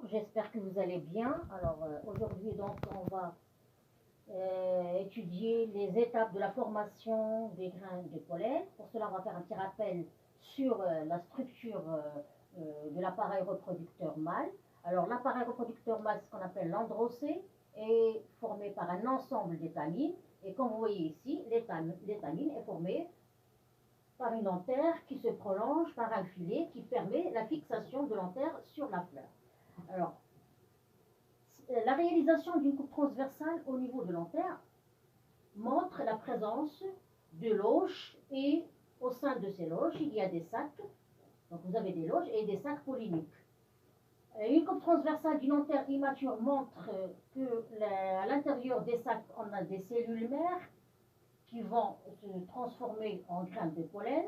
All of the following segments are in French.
j'espère que vous allez bien. Alors aujourd'hui donc on va étudier les étapes de la formation des grains de pollen. Pour cela on va faire un petit rappel sur la structure de l'appareil reproducteur mâle. Alors l'appareil reproducteur mâle, ce qu'on appelle l'androcée, est formé par un ensemble d'étamines. Et comme vous voyez ici, l'étamine est formée par une anthère qui se prolonge par un filet qui permet la fixation de l'anthère sur la fleur. Alors, la réalisation d'une coupe transversale au niveau de l'anthère montre la présence de loges et au sein de ces loges, il y a des sacs. Donc vous avez des loges et des sacs polliniques. Une coupe transversale d'une anthère immature montre qu'à l'intérieur des sacs, on a des cellules mères qui vont se transformer en graines de pollen.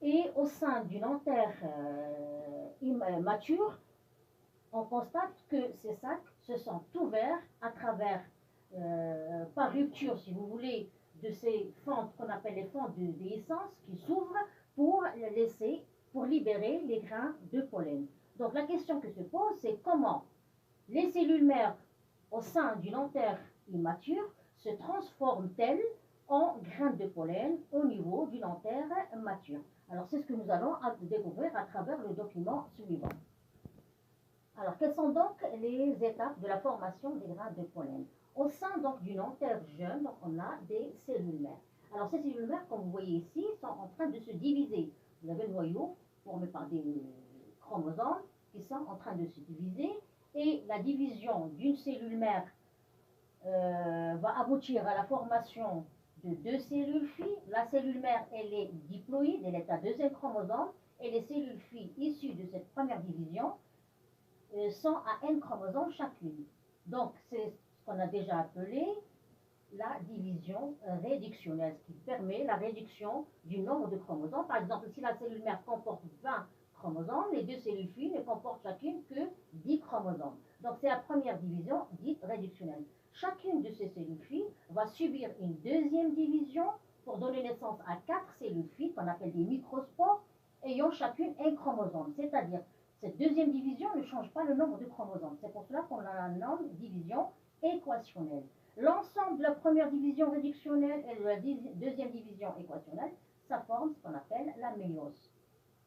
Et au sein d'une anthère mature, on constate que ces sacs se sont ouverts à travers, par rupture, si vous voulez, de ces fentes qu'on appelle les fentes de déhiscence qui s'ouvrent pour libérer les grains de pollen. Donc la question que se pose, c'est comment les cellules mères au sein d'une anthère immature se transforment-elles en graines de pollen au niveau d'une anthère mature. Alors c'est ce que nous allons découvrir à travers le document suivant. Alors quelles sont donc les étapes de la formation des grains de pollen? Au sein donc d'une anthère jeune, donc, on a des cellules mères. Alors ces cellules mères, comme vous voyez ici, sont en train de se diviser. Vous avez le noyau formé par des chromosomes qui sont en train de se diviser et la division d'une cellule mère va aboutir à la formation de deux cellules filles. La cellule mère, elle est diploïde, elle est à deuxième chromosome, et les cellules filles issues de cette première division sont à n chromosomes chacune. Donc, c'est ce qu'on a déjà appelé la division réductionnelle, ce qui permet la réduction du nombre de chromosomes. Par exemple, si la cellule mère comporte 20 chromosomes, les deux cellules filles ne comportent chacune que 10 chromosomes. Donc, c'est la première division dite réductionnelle. Chacune de ces cellules filles va subir une deuxième division pour donner naissance à 4 cellules filles qu'on appelle des microspores ayant chacune un chromosome. C'est-à-dire, cette deuxième division ne change pas le nombre de chromosomes. C'est pour cela qu'on la nomme division équationnelle. L'ensemble de la première division réductionnelle et de la deuxième division équationnelle, ça forme ce qu'on appelle la méiose.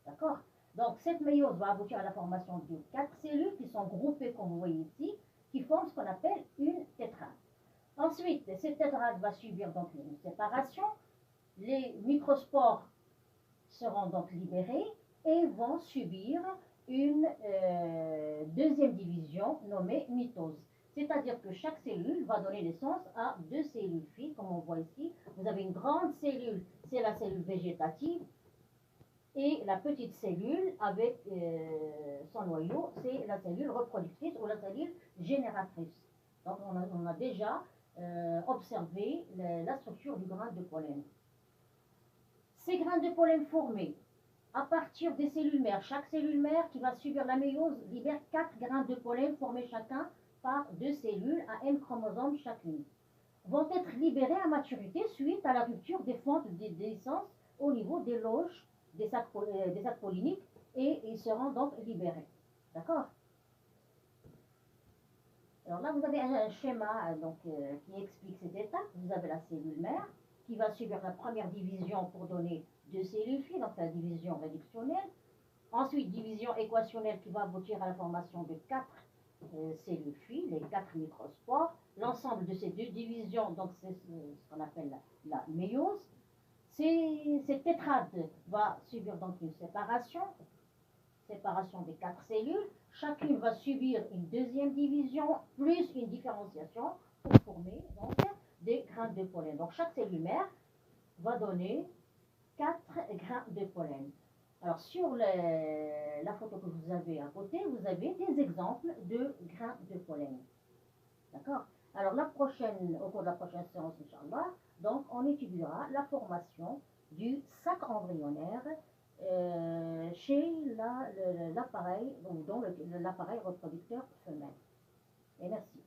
D'accord? Donc, cette méiose va aboutir à la formation de 4 cellules qui sont groupées, comme vous voyez ici, qui forment ce qu'on appelle une tétrade. Ensuite, cette tétrade va subir donc une séparation. Les microspores seront donc libérés et vont subir une deuxième division nommée mitose. C'est-à-dire que chaque cellule va donner naissance à deux cellules filles, comme on voit ici. Vous avez une grande cellule, c'est la cellule végétative, et la petite cellule avec son noyau, c'est la cellule reproductrice ou la cellule génératrice. Donc on a déjà observé la structure du grain de pollen. Ces grains de pollen formés à partir des cellules mères, chaque cellule mère qui va subir la méiose libère 4 grains de pollen formés chacun par deux cellules à n chromosomes chacune, vont être libérés à maturité suite à la rupture des fentes de déhiscence au niveau des loges des sacs polliniques et ils seront donc libérés. D'accord? Alors là, vous avez un schéma qui explique ces étapes. Vous avez la cellule mère qui va subir la première division pour donner deux cellules filles, donc la division réductionnelle. Ensuite, division équationnelle qui va aboutir à la formation de 4 cellules filles, les 4 microspores. L'ensemble de ces deux divisions, donc c'est ce qu'on appelle la méiose. Cette tétrade va subir donc une séparation des 4 cellules. Chacune va subir une deuxième division plus une différenciation pour former donc des grains de pollen. Donc chaque cellule mère va donner 4 grains de pollen. Alors sur la photo que vous avez à côté, vous avez des exemples de grains de pollen. D'accord? Alors au cours de la prochaine séance, Inch'Allah, donc on étudiera la formation du sac embryonnaire chez l'appareil reproducteur femelle. Et merci.